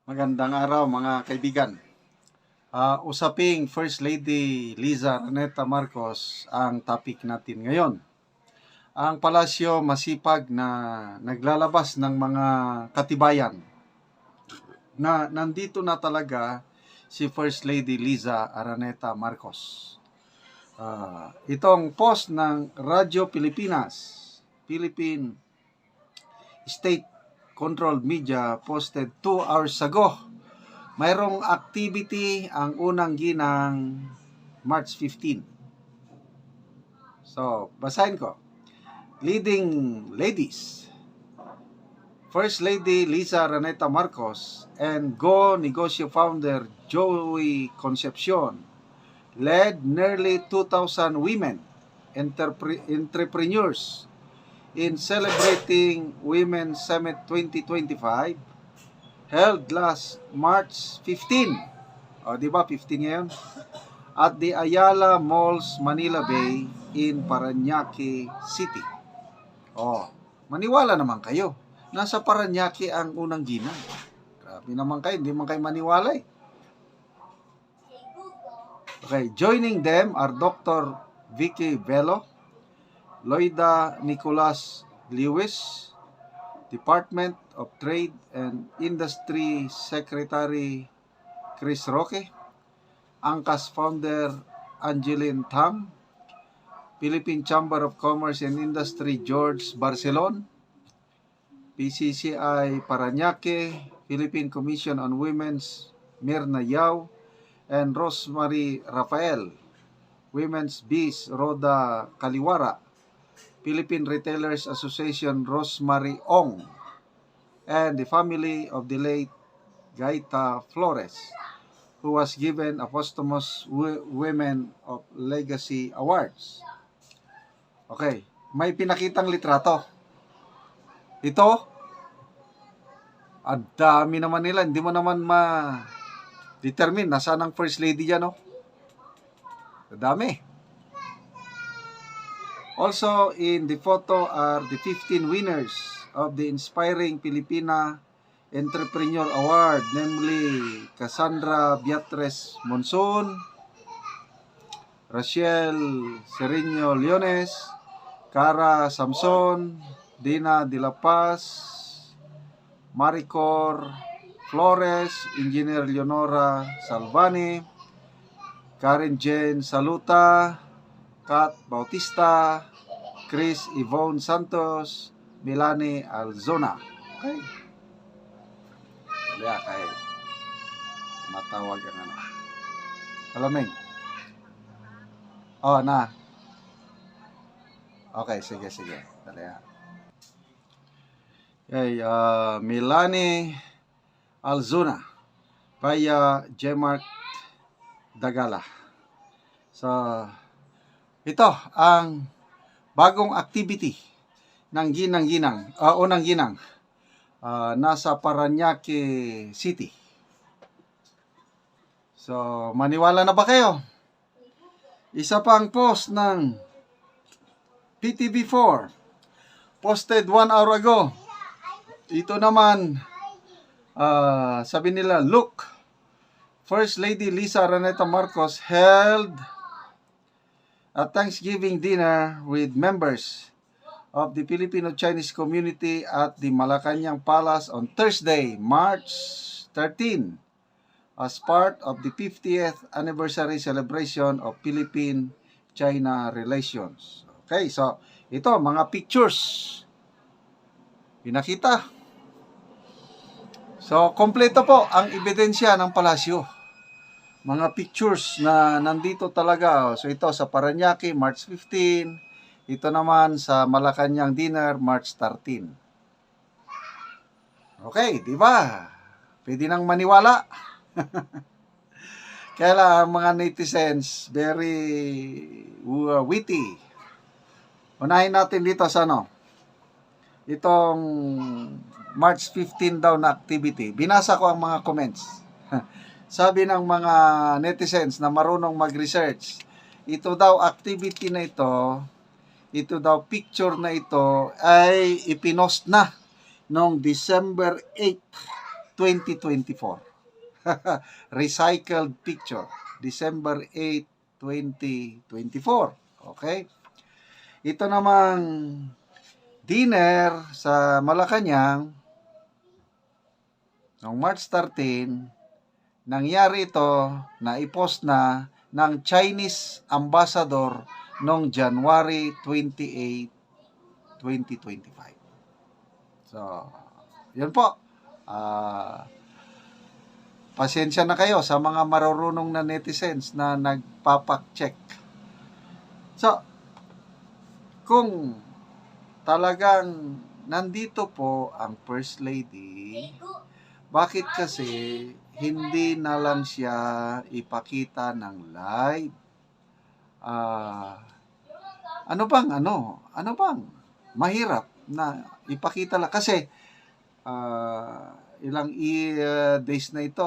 Magandang araw mga kaibigan. Usaping First Lady Liza Araneta Marcos ang topic natin ngayon. Ang palasyo masipag na naglalabas ng mga katibayan na nandito na talaga si First Lady Liza Araneta Marcos. Itong post ng Radyo Pilipinas, Philippine State Controlled Media, posted 2 hours ago. Mayroong activity ang unang ginang March 15. So, basahin ko. Leading ladies, First Lady Liza Araneta Marcos and Go Negosyo founder Joey Concepcion led nearly 2,000 women entrepreneurs in celebrating Women's Summit 2025 held last March 15. O, di ba 15 ngayon? At the Ayala Malls, Manila Bay in Parañaque City. O, maniwala naman kayo. Nasa Parañaque ang unang ginang. Grabe naman kayo, hindi man kayo maniwala eh. Okay, joining them are Dr. Vicky Velo, Loida Nicolas Lewis, Department of Trade and Industry Secretary Chris Roque, Angkas founder Angeline Tam, Philippine Chamber of Commerce and Industry George Barcelon, PCCI Parañaque, Philippine Commission on Women's Mirna Yao, and Rosemary Rafael, Women's Bees Roda Kaliwara, Philippine Retailers Association Rosemary Ong, and the family of the late Gaita Flores, who was given a posthumous Women of Legacy Awards. Okay, may pinakitang litrato. Ito, ang dami naman nila, hindi mo naman ma-determine nasaan ang First Lady dyan, no? Dami. Also in the photo are the 15 winners of the Inspiring Filipina Entrepreneur Award, namely Cassandra Beatriz Monson, Rachel Sereno Leones, Cara Samson, Dina De La Paz, Maricor Flores, Engineer Leonora Salvani, Karen Jane Saluta, Kat Bautista, Chris Yvonne Santos, Melanie Alzona. Okay. Kaya kayo matawag ang ano. Alaming. Oh, na. Okay, sige. Dali ha. Okay, Melanie Alzona via Jemark Dagala. So, ito ang bagong activity ng unang ginang. Nasa Parañaque City. So, maniwala na ba kayo? Isa pang post ng PTV4, posted 1 hour ago. Ito naman, sabi nila, look, First Lady Liza Araneta Marcos held a Thanksgiving dinner with members of the Filipino-Chinese community at the Malacanang Palace on Thursday, March 13, as part of the 50th anniversary celebration of Philippine-China relations. Okay, so ito, mga pictures. Pinakita. So, kompleto po ang ebidensya ng palasyo. Mga pictures na nandito talaga. So, ito sa Parañaque, March 15. Ito naman sa Malacanang dinner, March 13. Okay, di ba? Pwede nang maniwala. Kaya ang mga netizens, very witty. Unahin natin dito sa ano. Itong March 15 daw na activity. Binasa ko ang mga comments. Sabi ng mga netizens na marunong mag-research, ito daw activity na ito daw picture na ito ay ipinost na noong December 8 2024. Recycled picture. December 8, 2024. Okay? Ito namang dinner sa Malacanang noong March 13, nangyari ito na i-post na ng Chinese ambassador noong January 28, 2025. So, yun po. Pasensya na kayo sa mga marurunong na netizens na nagpapak-check. So, kung talagang nandito po ang First Lady, bakit kasi hindi na lang siya ipakita ng live? Ano bang mahirap na ipakita lang? Kasi ilang days na ito,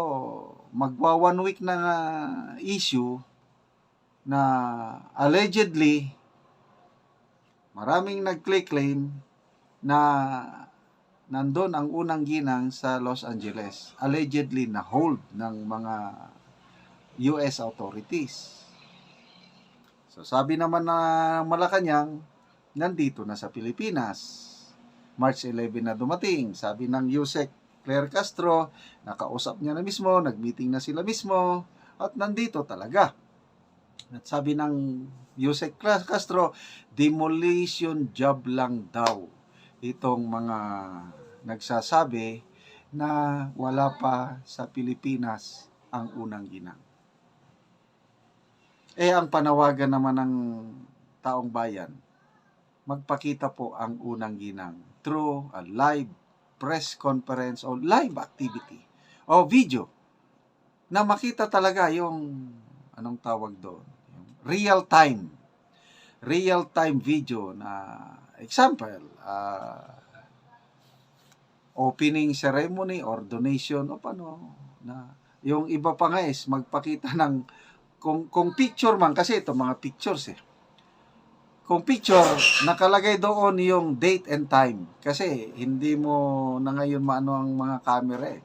magwa 1 week na issue na allegedly maraming nag-claim na nandun ang unang ginang sa Los Angeles. Allegedly na hold ng mga US authorities. So sabi naman na Malacanang, nandito na sa Pilipinas. March 11 na dumating. Sabi ng Yusek Claire Castro, nakausap niya na mismo, nagmeeting na sila mismo, at nandito talaga. At sabi ng Yusek Castro, demolition job lang daw itong mga nagsasabi na wala pa sa Pilipinas ang unang ginang. Ang panawagan naman ng taong bayan, magpakita po ang unang ginang through a live press conference o live activity o video na makita talaga yung anong tawag doon, yung real time video na example, opening ceremony or donation o paano na yung iba pa nga is magpakita ng kung picture man, kasi ito mga pictures kung picture, nakalagay doon yung date and time. Kasi hindi mo na ngayon maano ang mga camera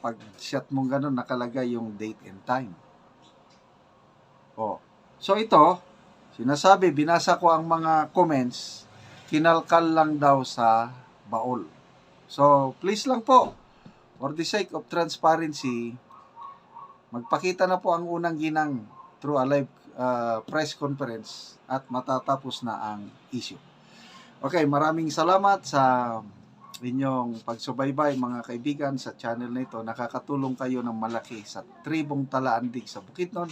Pag shot mong ganun, nakalagay yung date and time. So ito, sinasabi, binasa ko ang mga comments, kinalkal lang daw sa baol. So please lang po, for the sake of transparency, magpakita na po ang unang ginang through a live press conference at matatapos na ang issue. Okay, maraming salamat sa inyong pagsubaybay mga kaibigan sa channel na ito. Nakakatulong kayo ng malaki sa tribong Talaandig sa Bukidnon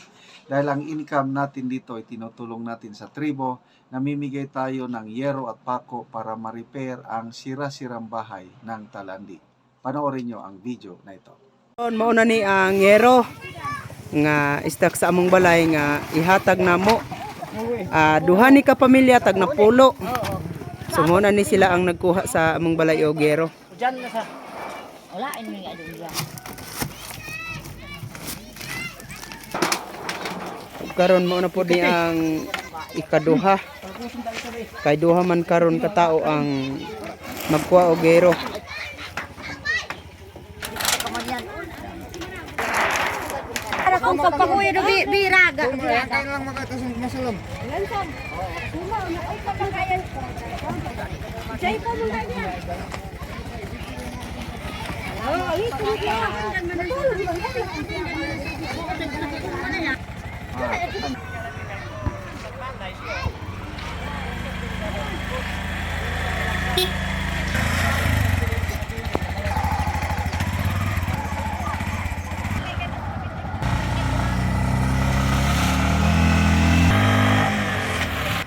dahil ang income natin dito ay tinutulong natin sa tribo. Namimigay tayo ng yero at pako para ma-repair ang sira-sirang bahay ng Talaandig. Panoorin nyo ang video na ito. Mauna ni ang yero nga istak sa among balay nga ihatag namo. Duha ni ka pamilya tag na pulo. So mauna ni sila ang nagkuha sa among balay og yero. Diyan na sa. Wala ini nga diyan. Karon mauna po ni ang ikaduha. Kay duha man karon ka tao ang magkuha og yero. Kung pagpakuya do biraga. Kaya lang makatasong masulog. Jay pa mo niya. Oh, ito niya.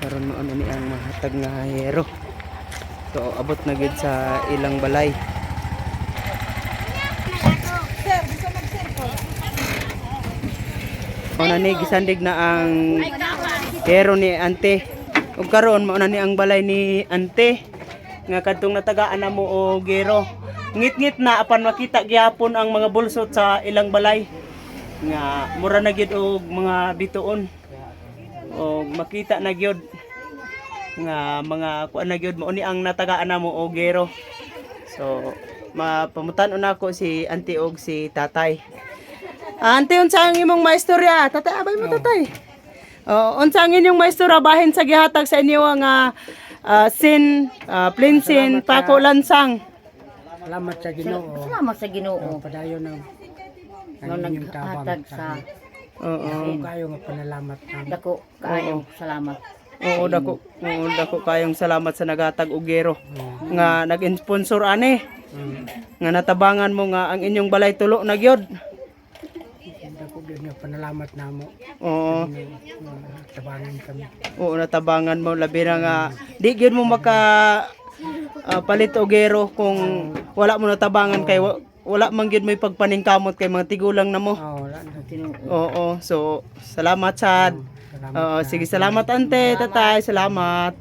Karon mauna ni ang mahatag nga yero. So abot na gid sa ilang balay. Mauna ni gisandig na ang yero ni ante. Ug karon mauna ni ang balay ni ante nga kadtong natagaan na mo og yero. Ngit-ngit na apan makita gyapon ang mga bulsot sa ilang balay nga mura na gyud og mga bituon. O makita na gyud nga mga kuan na gyud mo ni ang natagaan na mo og yero. So mapamutan ako si auntie og si tatay. Auntie, unsa ang imong maistorya? Tatay, abay mo tatay. Unsa ang inyong maistorya bahin sa gihatag sa inyo nga plinsin, pako lansang. Salamat sa Ginoo. Salamat sa Ginoo. Padayon ng No naghatag sa Oo. kayo nga panalamat namin. dako kaayo. Salamat. Dako kayong salamat sa nagatag og gero nga nag-sponsor ani. Nga natabangan mo nga ang inyong balay tulo na gyud. Dako gyud nga panalamat namo. Oo. Tabangan kami. Oo, natabangan mo labi na nga di gyud mo maka palit og gero kung wala mo natabangan kay wala man gyud may pagpaningkamot kay mga tigulang na mo. Wala na. Oo, so salamat sad. Salamat. Sige, salamat ante, tatay, salamat.